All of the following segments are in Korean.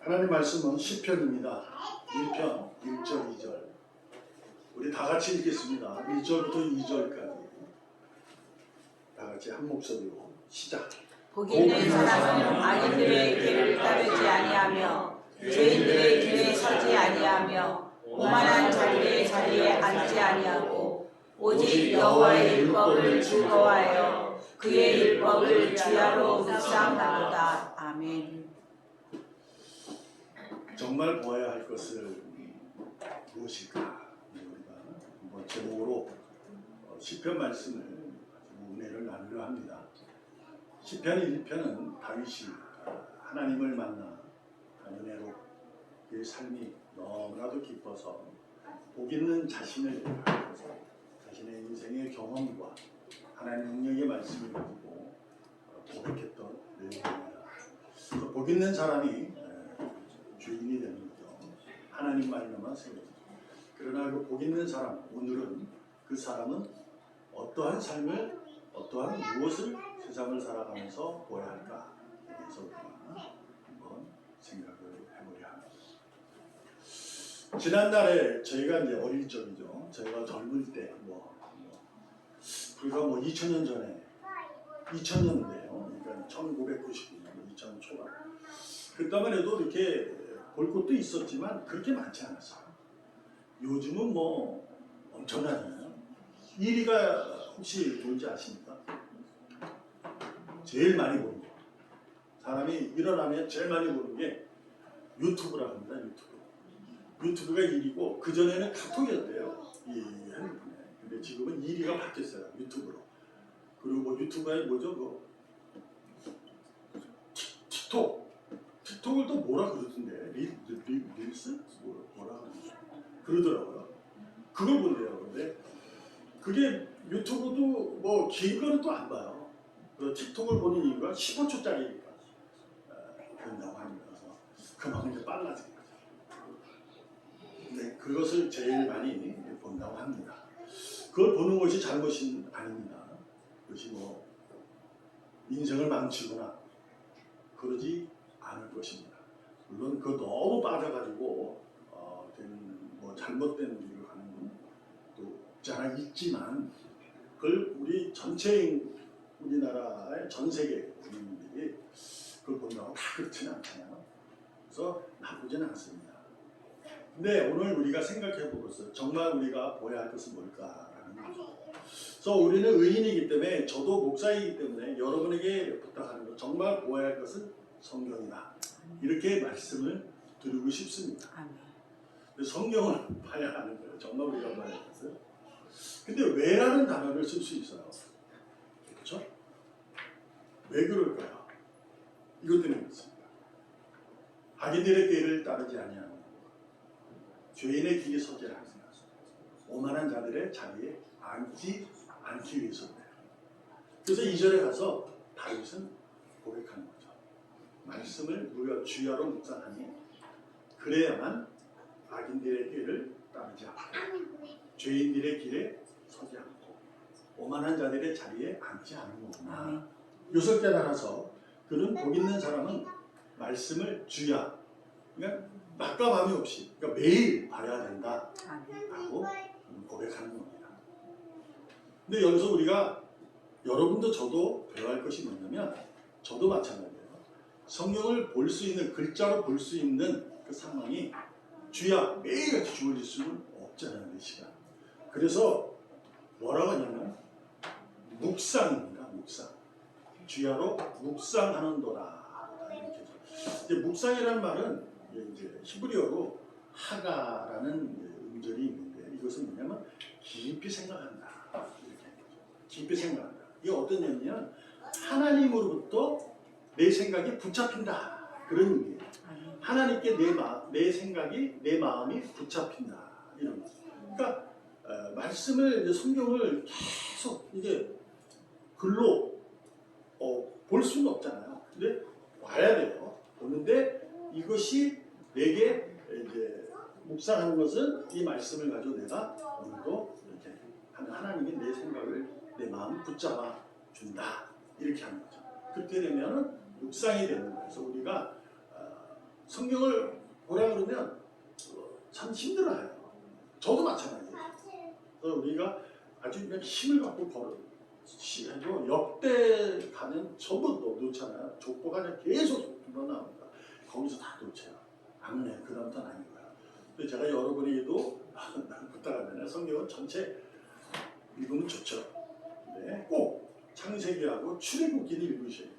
하나님 말씀은 시편입니다. 1편 1절 2절 우리 다 같이 읽겠습니다. 1절부터 2절까지 다 같이 한 목소리로 시작. 복 있는 사람은 악인들의 길을 따르지 아니하며 죄인들의 길에 서지 아니하며 오만한 자들의 자리에 앉지 아니하고 오직 여호와의 율법을 즐거워하여 그의 율법을 주야로 묵상하도다. 아멘. 정말 보아야 할 것을 무엇일까? 우리가 한번 제목으로 시편 말씀을 가지고 은혜를 나누려 합니다. 시편 1편은 다윗이 하나님을 만나 은혜로 그의 삶이 너무나도 기뻐서 복 있는 자신을 가지고서 자신의 인생의 경험과 하나님 능력의 말씀을 가지고 고백했던 내용입니다. 복 있는 사람이 주인이 되는 거죠. 하나님 말로만 세워지죠. 그러나 그 복 있는 사람, 오늘은 그 사람은 어떠한 삶을, 어떠한 무엇을 세상을 살아가면서 보아야 할까? 그래서 우리가 한번 생각을 해보려 합니다. 지난날에 저희가 이제 어릴 적이죠. 저희가 젊을 때, 불과 2000년 전에, 2000년대요. 그러니까 1999년, 2000년 초반. 그때만 해도 이렇게 볼 것도 있었지만 그렇게 많지 않았어요. 요즘은 엄청나잖아요. 1위가 혹시 뭔지 아십니까? 제일 많이 보는 거. 사람이 일어나면 제일 많이 보는 게 유튜브라고 합니다. 유튜브가 1위고 그전에는 카톡이었대요. 이 핸드폰에. 근데 지금은 1위가 바뀌었어요. 유튜브로. 그리고 유튜브에 뭐죠? 틱톡을 또 뭐라 그러던데? 릴스? 뭐라 그러더라고요. 그걸 본대요. 근데 그게 유튜브도 긴 거는 또 안 봐요. 틱톡을 보는 이유가 15초짜리니까 된다고 합니다. 그래서 그만큼 이제 빨라진 거죠. 근데 그것을 제일 많이 본다고 합니다. 그걸 보는 것이 잘못이 아닙니다. 그것이 인생을 망치거나 그러지 않을 것입니다. 물론 그 너무 빠져가지고 잘못된 길을 가는 건 또 없지 않아 있지만 그걸 우리 전체인 우리나라의 전 세계 국민들이 그걸 본다고 다 그렇지는 않잖아요. 그래서 나쁘지는 않습니다. 근데 오늘 우리가 생각해 보겠어요. 정말 우리가 보아야 할 것은 뭘까라는 거죠. 그래서 우리는 의인이기 때문에 저도 목사이기 때문에 여러분에게 부탁하는 것 정말 보아야 할 것은 성경이다. 이렇게 말씀을 드리고 싶습니다. 성경을 봐야 하는 거예요. 정말 우리가 봐야 할 것은. 근데 왜라는 단어를 쓸 수 있어요. 그렇죠? 왜 그럴까요? 이것 때문에 그렇습니다. 악인들의 길을 따르지 아니하는 죄인의 길에 서지 않습니다. 오만한 자들의 자리에 앉지 않기 위해서인데요. 그래서 2절에 가서 다윗은 고백하는 거죠. 말씀을 우리가 주야로 묵상하니 그래야만 악인들의 길을 따르지 않고 죄인들의 길에 서지 않고 오만한 자들의 자리에 앉지 않는 거구나. 이것을 깨달아서 그는 복 있는 사람은 말씀을 주야, 그러니까 낮과 밤이 없이, 그러니까 매일 봐야 된다라고 고백하는 겁니다. 근데 여기서 우리가 여러분도 저도 배워야 할 것이 뭐냐면 저도 마찬가지예요. 성경을 볼 수 있는, 글자로 볼 수 있는 그 상황이 주야 매일같이 주어질 수는 없잖아요. 이 시간. 그래서 뭐라고 하냐면 묵상입니다. 묵상. 주야로 묵상하는도다. 이렇게. 이제 묵상이라는 말은 이제 히브리어로 하가라는 음절이 있는데 이것은 뭐냐면 깊이 생각한다. 이렇게. 깊이 생각한다. 이게 어떤 의미냐면 하나님으로부터 내 생각이 붙잡힌다. 그런 의미예요. 하나님께 내 생각이, 내 마음이 붙잡힌다. 이런 거. 그러니까 말씀을, 이제 성경을 계속 이게 글로 볼 수는 없잖아요. 근데 봐야 돼요. 보는데 이것이 내게 이제 묵상하는 것은 이 말씀을 가지고 내가 오늘도 이렇게 하는 하나님이 내 생각을, 내 마음을 붙잡아 준다. 이렇게 하는 거죠. 그렇게 되면은 묵상이 되는 거예요. 그래서 우리가 성경을 보라 그러면 참 힘들어요. 저도 마찬가지예요. 그래서 우리가 아주 그냥 힘을 갖고 걸어도 역대 가면 전부 놓잖아요. 족보가 그냥 계속 불어나옵니다. 거기서 다 놓쳐요. 아니네, 그 다음부터는 아닌 거야. 근데 제가 여러분에게도 부탁하면 성경은 전체 읽으면 좋죠. 근데 꼭 창세기하고 출애굽기를 읽으셔야 돼요.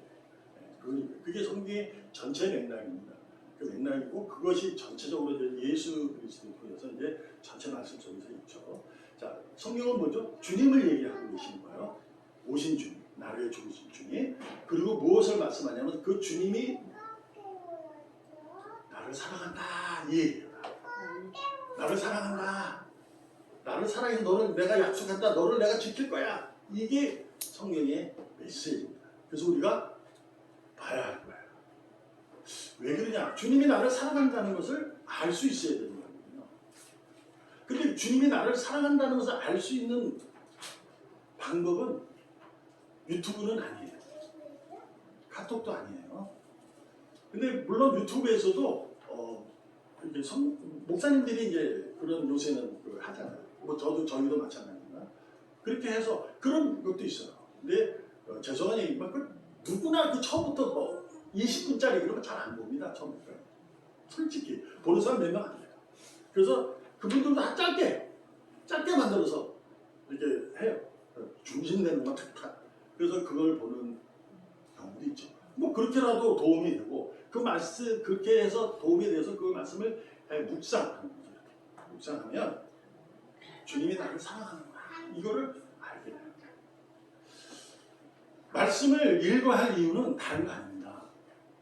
그게 성경의 전체 맥락입니다. 그 맥락이고 그것이 전체적으로 예수 그리스도를 통해서 이제 전체 말씀 속에서 있죠. 자, 성경은 뭐죠? 주님을 얘기하고 계시는 거예요. 오신 주님, 나를 죽으신 주님. 그리고 무엇을 말씀하냐면 그 주님이 나를 사랑한다 이 얘기예요. 나를 사랑한다. 나를 사랑해. 너를 내가 약속한다. 너를 내가 지킬 거야. 이게 성경의 메시지입니다. 그래서 우리가 봐야 할 거예요. 왜 그러냐? 주님이 나를 사랑한다는 것을 알 수 있어야 되는 거거든요. 근데 주님이 나를 사랑한다는 것을 알 수 있는 방법은 유튜브는 아니에요. 카톡도 아니에요. 근데 물론 유튜브에서도 이렇게 목사님들이 이제 그런 요새는 하잖아요. 뭐 저희도 마찬가지입니다. 그렇게 해서 그런 것도 있어요. 근데 죄송한 얘기지만 누구나 처음부터 뭐 20분짜리 이런 거 잘 안 봅니다. 처음부터. 솔직히 보는 사람 몇 명 안 돼요. 그래서 그분들도 다 짧게 만들어서 이렇게 해요. 중심되는 거 탁탁. 그래서 그걸 보는 경우도 있죠. 뭐 그렇게라도 도움이 되고 그 말씀 그렇게 해서 도움이 돼서 그 말씀을 묵상하는 거죠. 묵상하면 주님이 나를 사랑하는구나. 이거를 알게 돼요. 말씀을 읽어야 할 이유는 다른 거 아닙니다.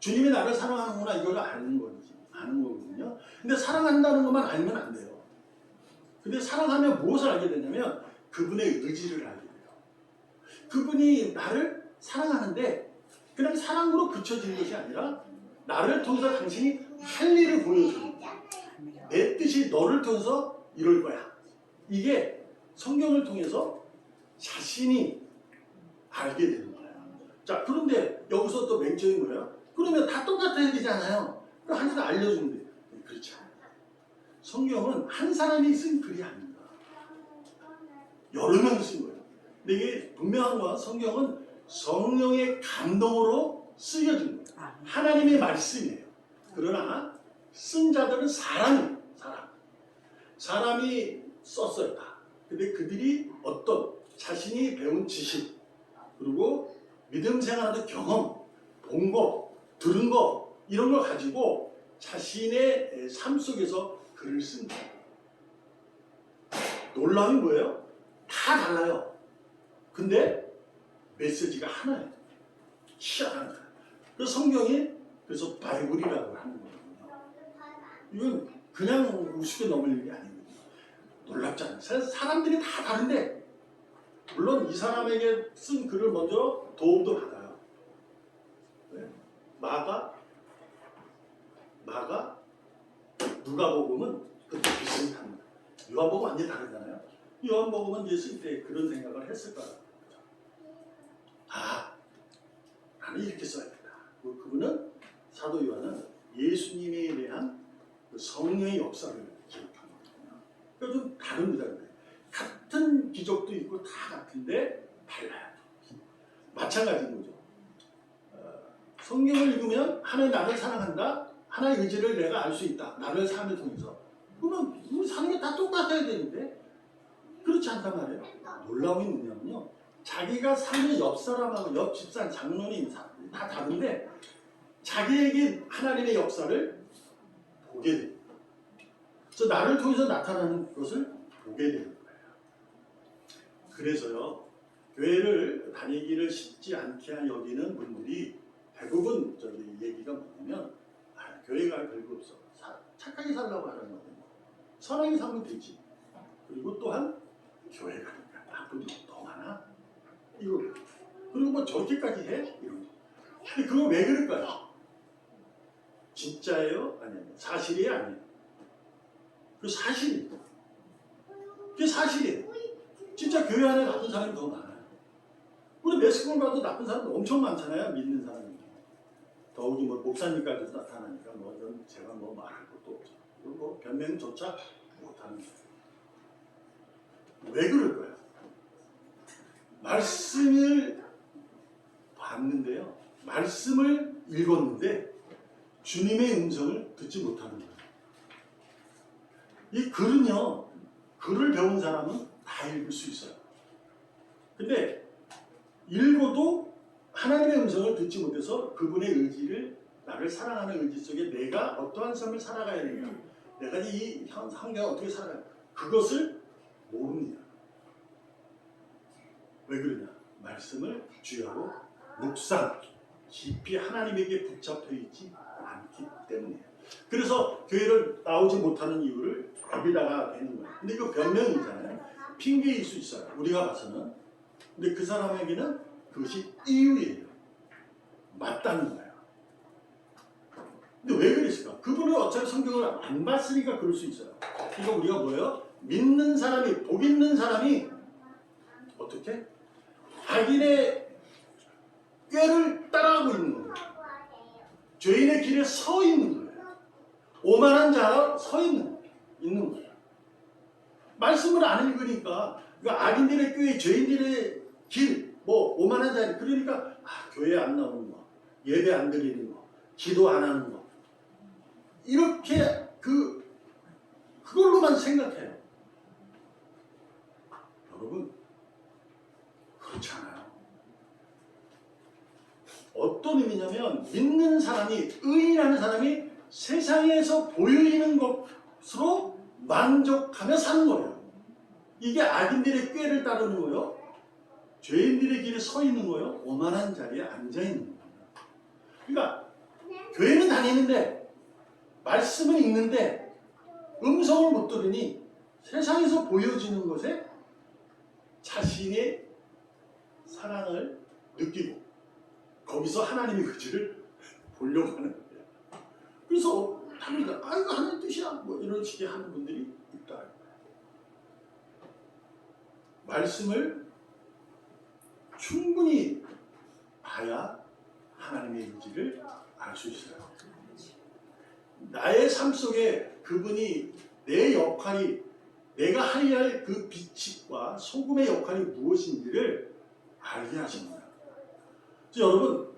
주님이 나를 사랑하는구나 이걸 아는 거거든요. 근데 사랑한다는 것만 알면 안 돼요. 근데 사랑하면 무엇을 알게 되냐면 그분의 의지를 알게 돼요. 그분이 나를 사랑하는데 그냥 사랑으로 그쳐지는 것이 아니라 나를 통해서 당신이 할 일을 보여주는 거야. 내 뜻이 너를 통해서 이럴 거야. 이게 성경을 통해서 자신이 알게 되는 거예요. 자, 그런데 여기서 또 맹점이 뭐예요? 그러면 다 똑같아야 되잖아요. 그럼 한 사람 알려주면 돼요. 그렇지 않아요. 성경은 한 사람이 쓴 글이 아닙니다. 여러 명이 쓴 거예요. 근데 이게 분명한 건 성경은 성령의 감동으로 쓰여진 거예요. 하나님의 말씀이에요. 그러나 쓴 자들은 사람이 썼어요. 다. 근데 그들이 어떤 자신이 배운 지식 그리고 믿음 생활하는 경험, 본 거, 들은 거 이런 걸 가지고 자신의 삶 속에서 글을 쓴 거예요. 놀라움이 뭐예요? 다 달라요. 근데 메시지가 하나예요. 희한한 거예요. 그래서 성경이 그래서 바이블이라고 하는 거거든요. 이건 그냥 우습게 넘을 일이 아니거든요. 놀랍지 않아요. 사람들이 다 다른데 물론 이 사람에게 쓴 글을 먼저 도움도 받아요. 네? 마가 누가복음은 그것도 비슷합니다. 요한복음 완전히 다르잖아요. 요한복음은 예수 때 그런 생각을 했을 거예요. 나는 이렇게 써야겠다. 그분은 사도 요한은 예수님에 대한 그 성령의 역사를 기록한 거거든요. 그러니까 좀 다릅니다. 같은 기적도 있고 다 같은데 달라요. 마찬가지인 거죠. 성경을 읽으면 하나님 나를 사랑한다. 하나의 의지를 내가 알 수 있다. 나를 삶을 통해서. 그러면 우리 사는 게 다 똑같아야 되는데 그렇지 않단 말이에요. 놀라움이 뭐냐면요. 자기가 사는 옆 사람하고 옆 집사람, 장로님 다 다른데 자기에게 하나님의 역사를 보게 됩니다. 그래서 나를 통해서 나타나는 것을 보게 되는 거예요. 그래서요. 교회를 다니기를 쉽지 않게 여기는 분들이 대부분 얘기가 뭐냐면 교회가 별거 없어. 착하게 살라고 하는 거거든요. 선하게 살면 되지. 그리고 또한 교회 가니까 나쁜 놈 더 많아. 이거 그리고 뭐 저렇게까지 해? 이런 거. 근데 그거 왜 그럴까요? 진짜예요? 아니에요? 사실이에요? 아니에요? 그 사실이에요. 그게 사실이에요. 진짜 교회 안에 나쁜 사람이 더 많아요. 우리 매스컴을 봐도 나쁜 사람 엄청 많잖아요. 믿는 사람이. 더욱이 뭐 목사님까지 나타나니까 뭐 제가 뭐 말할 것도 없죠. 그리고 뭐 변명조차 못하는 거예요. 왜 그럴까요? 말씀을 봤는데요. 말씀을 읽었는데 주님의 음성을 듣지 못하는 거예요. 이 글은요. 글을 배운 사람은 다 읽을 수 있어요. 근데 읽어도 하나님의 음성을 듣지 못해서 그분의 의지를 나를 사랑하는 의지 속에 내가 어떠한 삶을 살아가야 되냐, 내가 이 환경에 어떻게 살아가야 되냐, 그것을 모릅니다. 왜 그러냐? 말씀을 주야로 묵상 깊이 하나님에게 붙잡혀 있지 않기 때문이에요. 그래서 교회를 나오지 못하는 이유를 여기다가 대는 거예요. 근데 이거 변명이잖아요. 핑계일 수 있어요. 우리가 봐서는. 근데 그 사람에게는 그것이 이유예요. 맞다는 거예요. 근데 왜 그랬을까? 그분은 어차피 성경을 안 봤으니까 그럴 수 있어요. 그러니까 우리가 뭐예요? 믿는 사람이, 복 있는 사람이 어떻게? 자기네 꾀를 따라가고 있는 거예요. 죄인의 길에 서 있는 거예요. 오만한 자가 서 있는 거예요. 말씀을 안 읽으니까 그러니까 악인들의 꾀, 죄인들의 길, 뭐 오만한 자, 그러니까 교회 안 나오는 거, 예배 안 드리는 거, 기도 안 하는 거, 이렇게 그걸로만 생각해요. 여러분 그렇지 않아요. 어떤 의미냐면 믿는 사람이, 의인하는 사람이 세상에서 보여지는 것으로 만족하며 사는 거예요. 이게 악인들의 꾀를 따르는 거예요. 죄인들의 길에 서 있는 거예요. 오만한 자리에 앉아 있는 거예요. 그러니까 교회는 다니는데 말씀은 읽는데 음성을 못 들으니 세상에서 보여지는 것에 자신의 사랑을 느끼고 거기서 하나님의 의지를 보려고 하는 거예요. 그래서 합니다. 이거 하나님 뜻이야. 뭐 이런 식의 하는 분들이 있다. 말씀을 충분히 봐야 하나님의 의지를 알 수 있어요. 나의 삶 속에 그분이 내 역할이, 내가 하여야 할 그 빛과 소금의 역할이 무엇인지를 알게 하십니다. 여러분,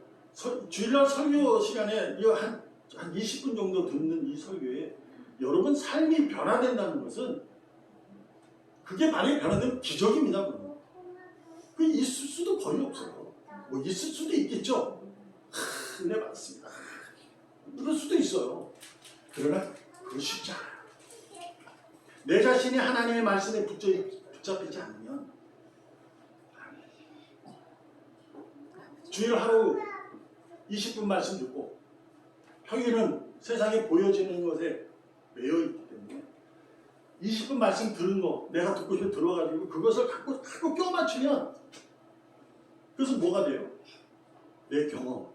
주일날 설교 시간에 한 20분 정도 듣는 이 설교에 여러분 삶이 변화된다는 것은 그게 만약에 변화되면 기적입니다. 그 있을 수도 거의 없어요. 뭐 있을 수도 있겠죠. 은혜 받습니다. 그럴 수도 있어요. 그러나 그거 쉽지 않아요. 내 자신이 하나님의 말씀에 붙잡히지 않으면 주일 하루 20분 말씀 듣고 평일은 세상에 보여지는 것에 매여 있기 때문에 20분 말씀 들은 거 내가 듣고 싶어 들어가지고 그것을 갖고 껴 맞추면 그래서 뭐가 돼요? 내 경험,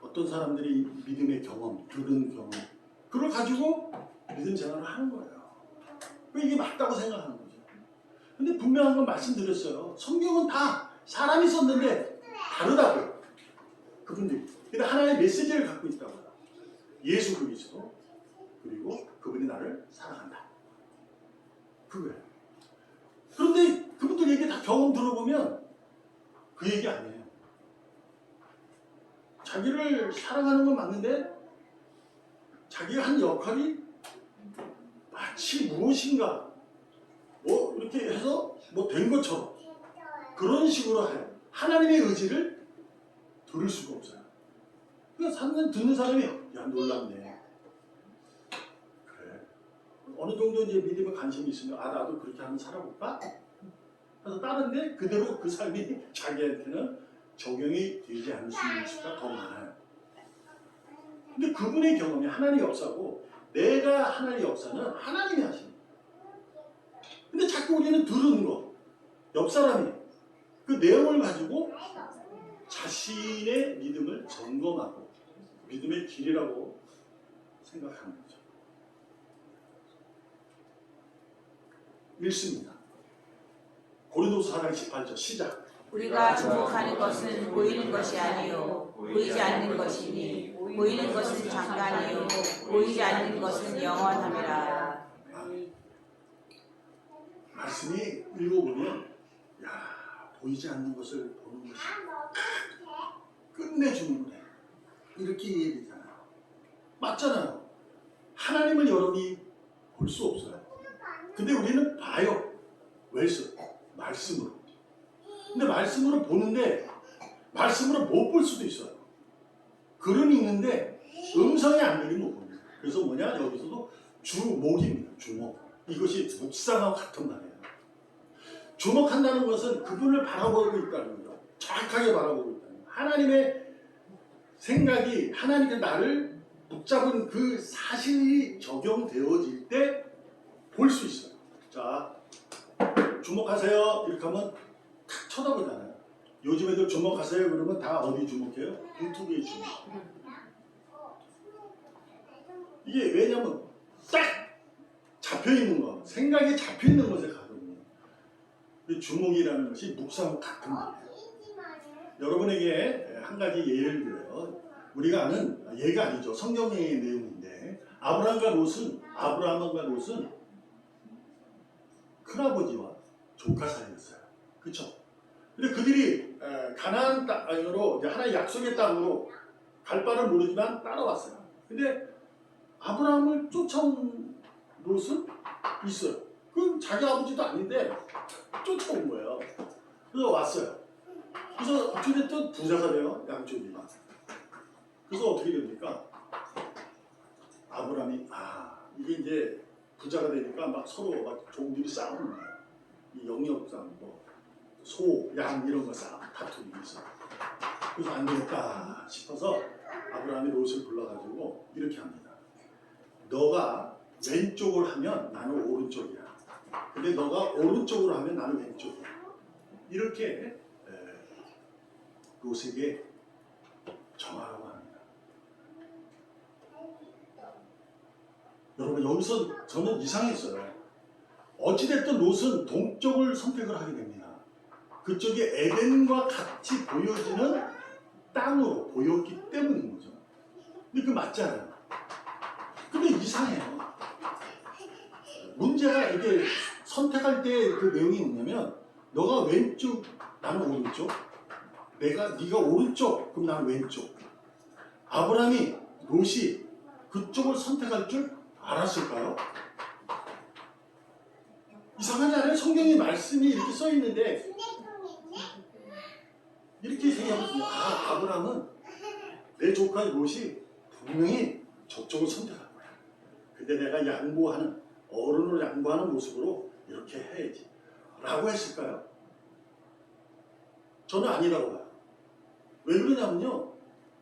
어떤 사람들이 믿음의 경험, 들은 경험, 그걸 가지고 믿음 생활을 하는 거예요. 이게 맞다고 생각하는 거죠. 근데 분명한 건 말씀드렸어요. 성경은 다 사람이 썼는데 다르다고요. 그분들이. 근데 하나의 메시지를 갖고 있다고요. 예수 그리스도, 그리고 그분이 나를 사랑한다. 그거예요. 그런데 그분들 얘기 다 경험 들어보면 그 얘기 아니에요. 자기를 사랑하는 건 맞는데 자기가 한 역할이 마치 무엇인가 뭐 이렇게 해서 뭐 된 것처럼 그런 식으로 해요. 하나님의 의지를 들을 수가 없어요. 그러니까 듣는 사람이 야 놀랍네. 그래. 어느 정도 이제 믿음에 관심이 있으면 나도 그렇게 한번 살아볼까? 그래서 따른데 그대로 그 삶이 자기한테는 적용이 되지 않을 수 있는 수가 더 많아요. 근데 그분의 경험이 하나님의 역사고 내가 하나님의 역사는 하나님이 하시는 거예요. 근데 자꾸 우리는 들은 거, 옆 사람이 그 내용을 가지고 자신의 믿음을 점검하고 믿음의 길이라고 생각하는 거죠. 읽습니다. 고린도서 4장 18절 시작. 우리가 주목하는 것은 보이는 것이 아니요 보이지 않는 것이니 보이는 것은 잠깐이요 보이지 않는 것은 영원함이라. 말씀이 읽어보면 야 보이지 않는 것을 보는 것이 끝내주는 거네. 이렇게 얘기되잖아요. 맞잖아요. 하나님을 여러분이 볼 수 없어요. 근데 우리는 봐요. 왜서? 말씀으로. 근데 말씀으로 보는데 말씀으로 못 볼 수도 있어요. 글은 읽는데 음성이 안 들리면 못 봅니다. 그래서 뭐냐? 여기서도 주목입니다. 주목. 이것이 묵상하고 같은 말이에요. 주목한다는 것은 그분을 바라보고 있다는 거죠. 정확하게 바라보고 있다는 거예요. 하나님의 생각이 하나님의 나를 붙잡은 그 사실이 적용되어질 때 볼 수 있어요. 자, 주목하세요. 이렇게 하면 탁 쳐다보잖아요. 요즘 애들 주목하세요. 그러면 다 어디 주목해요? 유튜브에 주목. 이게 왜냐면 딱 잡혀있는 거, 생각이 잡혀있는 것에 가거든요. 주목이라는 것이 묵상과 같은 말이에요. 여러분에게 한 가지 예를 들어요. 우리가 아는 예가 아니죠. 성경의 내용인데 아브라함과 롯은 큰아버지와 조카 사이였어요. 그렇죠? 근데 그들이 가나안 땅으로 이제 하나의 약속의 땅으로 갈 바를 모르지만 따라왔어요. 근데 아브라함을 쫓아온 롯은 있어요. 그건 자기 아버지도 아닌데 쫓아온 거예요. 그래서 왔어요. 그래서 어찌됐든 부자가 돼요. 양쪽이. 그래서 어떻게 됩니까? 아브라함이 이게 이제 부자가 되니까 막 서로 막 종들이 싸우는 거예요. 이 영역 싸움, 뭐 소, 양 이런 거 다투기 있어요. 그래서 안 되겠다 싶어서 아브라함이 롯을 불러가지고 이렇게 합니다. 너가 왼쪽을 하면 나는 오른쪽이야. 근데 너가 오른쪽으로 하면 나는 왼쪽이야. 이렇게 롯에게 정하라고 합니다. 여러분 여기서 저는 이상했어요. 어찌됐든 롯은 동쪽을 선택을 하게 됩니다. 그쪽이 에덴과 같이 보여지는 땅으로 보였기 때문인 거죠. 근데 그 맞잖아요. 근데 이상해요. 문제가 이게 선택할 때 그 내용이 뭐냐면 너가 왼쪽, 나는 오른쪽. 네가 오른쪽, 그럼 나는 왼쪽. 아브라함이 롯이 그쪽을 선택할 줄 알았을까요? 이상하지 않아요? 성경의 말씀이 이렇게 써 있는데 이렇게 생각하거든요. 아브라함은 내 조카 롯이 분명히 저쪽을 선택할 거야. 근데 내가 양보하는 어른으로 양보하는 모습으로 이렇게 해야지 라고 했을까요? 저는 아니라고 봐요. 왜 그러냐면요,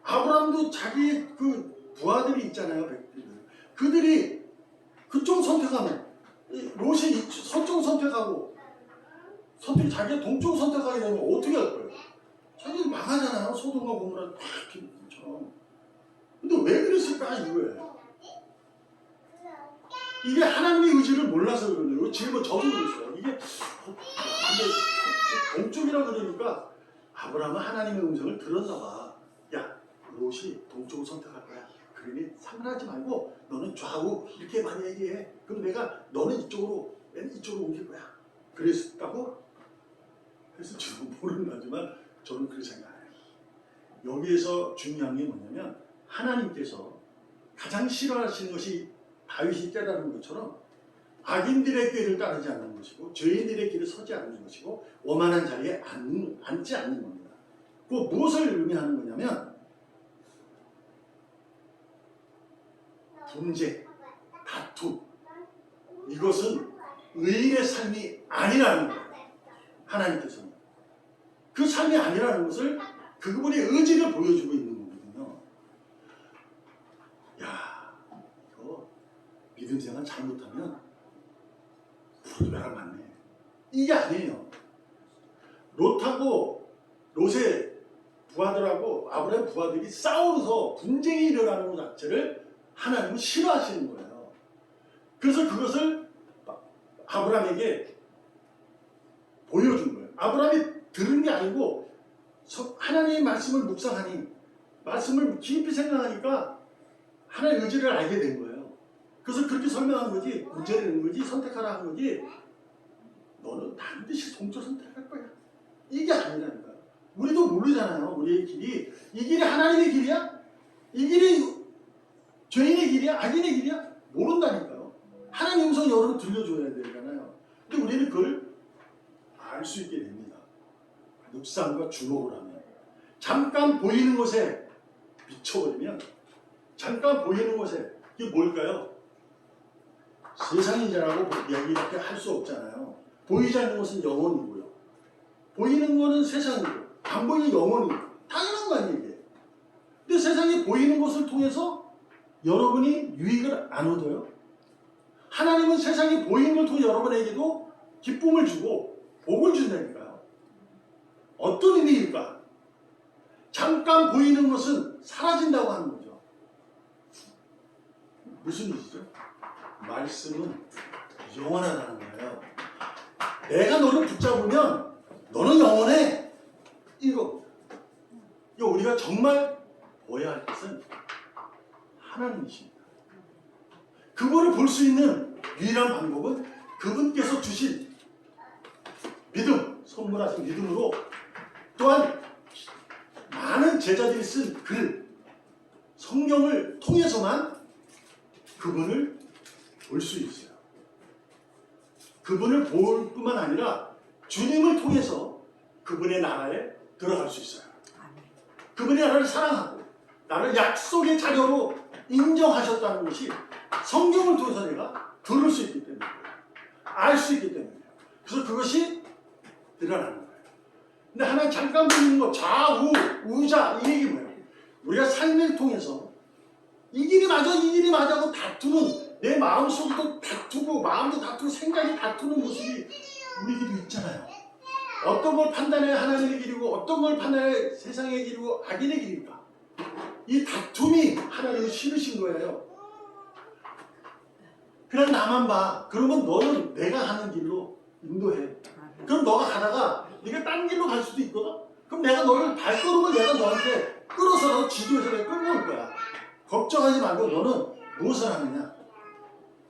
아브라함도 자기 그 부하들이 있잖아요. 그들이 그쪽 선택하면 롯이 서쪽 선택하고 자기가 동쪽 선택하게 되면 어떻게 할 거예요? 자기 망하잖아요. 소돔과 고모라 처럼. 근데 왜 그랬을까 이거예요. 이게 하나님의 의지를 몰라서 그러네요. 지금은 저도 그랬어요. 이게 동쪽이라 그러니까 아브라함은 하나님의 음성을 들었나 봐. 야, 롯이 동쪽을 선택할 거야. 그러니 상관하지 말고 너는 좌우 이렇게 많이 얘기해. 그럼 내가 너는 이쪽으로 옮길 거야. 그랬다고? 그래서 저는 모르지만 저는 그렇게 생각해요. 여기에서 중요한 게 뭐냐면 하나님께서 가장 싫어하시는 것이 다윗이 깨달은 것처럼 악인들의 꾀를 따르지 않는 것이고 죄인들의 길을 서지 않는 것이고 오만한 자리에 앉지 않는 겁니다. 그 무엇을 의미하는 거냐면 분쟁, 다툼, 이것은 의인의 삶이 아니라는 거예요. 하나님께서는 그 삶이 아니라는 것을 그분의 의지를 보여주고 있는 거거든요. 야, 이거 믿음 생활 잘못하면 부르베라 맞네. 이게 아니에요. 롯의 부하들하고 아브라함 부하들이 싸우면서 분쟁이 일어나는 것 자체를 하나님은 싫어하시는 거예요. 그래서 그것을 아브라함에게 보여준 거예요. 아브라함이 들은 게 아니고 하나님의 말씀을 묵상하니 말씀을 깊이 생각하니까 하나님의 의지를 알게 된 거예요. 그래서 그렇게 설명한 거지, 문제 내는 거지, 선택하라 한 거지, 너는 반드시 동쪽 선택할 거야, 이게 아니라니까. 우리도 모르잖아요. 우리의 길이, 이 길이 하나님의 길이야? 이 길이 죄인의 길이야? 악인의 길이야? 모른다니까요. 하나님 음성 여러분 들려줘야 되잖아요. 근데 우리는 그걸 알 수 있게 됩니다. 묵상과 주목을 하면. 잠깐 보이는 것에 미쳐버리면, 잠깐 보이는 것에, 이게 뭘까요? 세상이라고 이야기밖에 할 수 없잖아요. 보이지 않는 것은 영혼이고요, 보이는 것은 세상이고, 안 보이는 영혼이고, 당연한 거 아니에요 이게. 근데 세상에 보이는 것을 통해서 여러분이 유익을 안 얻어요? 하나님은 세상에 보이는 걸 통해 여러분에게도 기쁨을 주고 복을 준다니까요. 어떤 의미일까? 잠깐 보이는 것은 사라진다고 하는 거죠. 무슨 뜻이죠? 말씀은 영원하다는 거예요. 내가 너를 붙잡으면 너는 영원해. 이거 우리가 정말 보아야 할 것은 하나님이십니다. 그분을 볼 수 있는 유일한 방법은 그분께서 주신 믿음, 선물하신 믿음으로, 또한 많은 제자들이 쓴 글, 성경을 통해서만 그분을 볼 수 있어요. 그분을 볼 뿐만 아니라 주님을 통해서 그분의 나라에 들어갈 수 있어요. 그분의 나라를 사랑하고 나를 약속의 자녀로 인정하셨다는 것이 성경을 통해서 내가 들을 수 있기 때문에, 알 수 있기 때문에, 그래서 그것이 드러나는 거예요. 근데 하나님 잠깐 보이는 거, 좌우, 우자, 이 얘기 뭐예요? 우리가 삶을 통해서 이 길이 맞아, 이 길이 맞아 하고 다투는, 내 마음속도 다투고 마음도 다투고 생각이 다투는 모습이 우리에게도 있잖아요. 어떤 걸 판단해 하나님의 길이고 어떤 걸 판단해 세상의 길이고 악인의 길일까? 이 다툼이 하나님이 싫으신 거예요. 그냥 나만 봐. 그러면 너는 내가 하는 길로 인도해. 그럼 너가 가다가 네가 딴 길로 갈 수도 있거든? 그럼 내가 너를 발걸음을 내가 너한테 끌어서라도 지도해서 내가 끌고 올 거야. 걱정하지 말고 너는 무엇을 하느냐?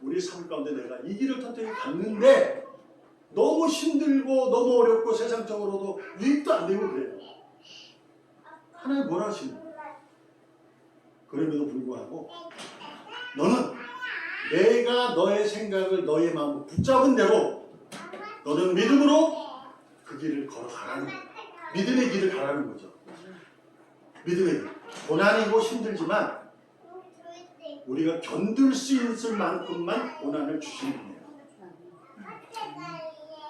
우리 삶 가운데 내가 이 길을 선택해 갔는데 너무 힘들고 너무 어렵고 세상적으로도 유익도 안 되고 그래요. 하나님 뭐라 하시는 거예요? 그럼에도 불구하고 너는 내가 너의 생각을 너의 마음을 붙잡은 대로 너는 믿음으로 그 길을 걸어가라는 거예요. 믿음의 길을 가라는 거죠. 믿음의 길. 고난이고 힘들지만 우리가 견딜 수 있을 만큼만 고난을 주시는 분이에요.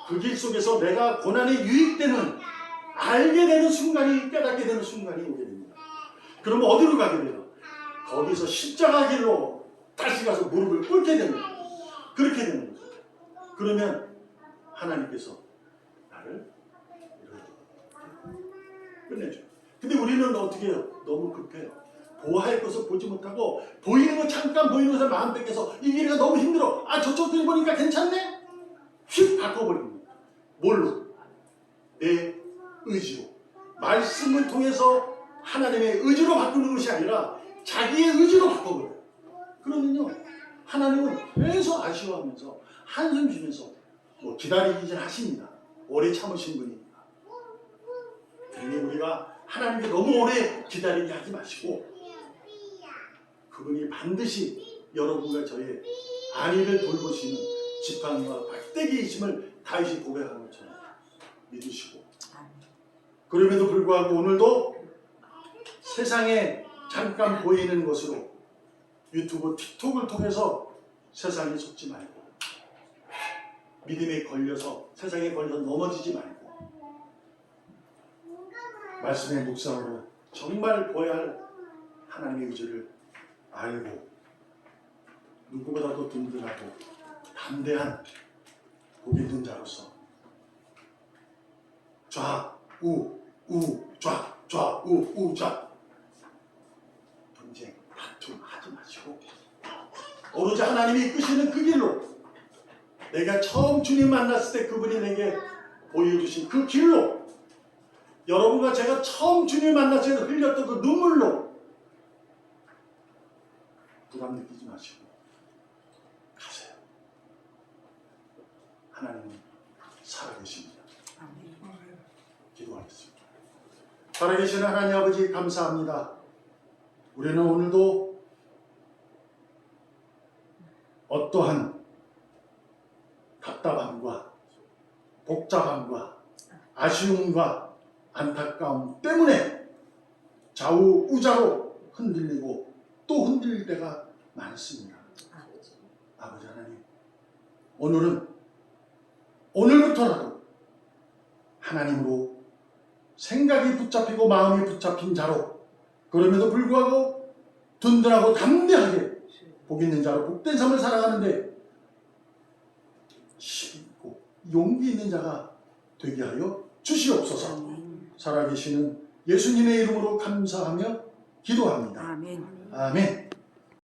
그 길 속에서 내가 고난에 유익되는, 알게 되는 순간이, 깨닫게 되는 순간이 오게 됩니다. 그러면 어디로 가게 돼요? 거기서 십자가 길로 다시 가서 무릎을 꿇게 되는 거예요. 그렇게 되는 거죠. 그러면 하나님께서 나를 끝내줘요. 근데 우리는 어떻게 해요? 너무 급해요. 보아할 것을 보지 못하고 보이는 거, 잠깐 보이는 것을 마음 뺏겨서 이 길이가 너무 힘들어. 아, 저쪽 길 보니까 괜찮네? 휙 바꿔버립니다. 뭘로? 내 의지로. 말씀을 통해서 하나님의 의지로 바꾸는 것이 아니라 자기의 의지로 바꿔버려요. 그러면요, 하나님은 계속 아쉬워하면서 한숨 쉬면서 뭐 기다리긴 하십니다. 오래 참으신 분이니까. 괜히 우리가 하나님께 너무 오래 기다리게 하지 마시고 그분이 반드시 여러분과 저의 안위를 돌보시는 지팡이와 박대기이심을 다윗이 고백한 것처럼 믿으시고, 그럼에도 불구하고 오늘도 세상에 잠깐 보이는 것으로 유튜브, 틱톡을 통해서 세상에 속지 말고, 믿음에 걸려서 세상에 걸려서 넘어지지 말고, 말씀의 묵상으로 정말 보아야 할 하나님의 의지를 알고 누구보다도 든든하고 담대한 복이 있는 자로서 좌우 좌 분쟁, 다툼 하지 마시고 오로지 하나님이 이끄시는 그 길로, 내가 처음 주님 만났을 때 그분이 내게 보여주신 그 길로 여러분과 제가 처음 주님을 만났을 때 흘렸던 그 눈물로 부담 느끼지 마시고 가세요. 하나님은 살아계십니다. 기도하겠습니다. 살아계신 하나님 아버지 감사합니다. 우리는 오늘도 어떠한 답답함과 복잡함과 아쉬움과 안타까움 때문에 좌우우자로 흔들리고 또 흔들릴 때가 많습니다. 아버지 하나님, 오늘부터라도 하나님으로 생각이 붙잡히고 마음이 붙잡힌 자로, 그럼에도 불구하고 든든하고 담대하게 복 있는 자로 복된 삶을 살아가는데 힘 있고 용기 있는 자가 되게 하여 주시옵소서. 살아계시는 예수님의 이름으로 감사하며 기도합니다. 아멘. 아멘.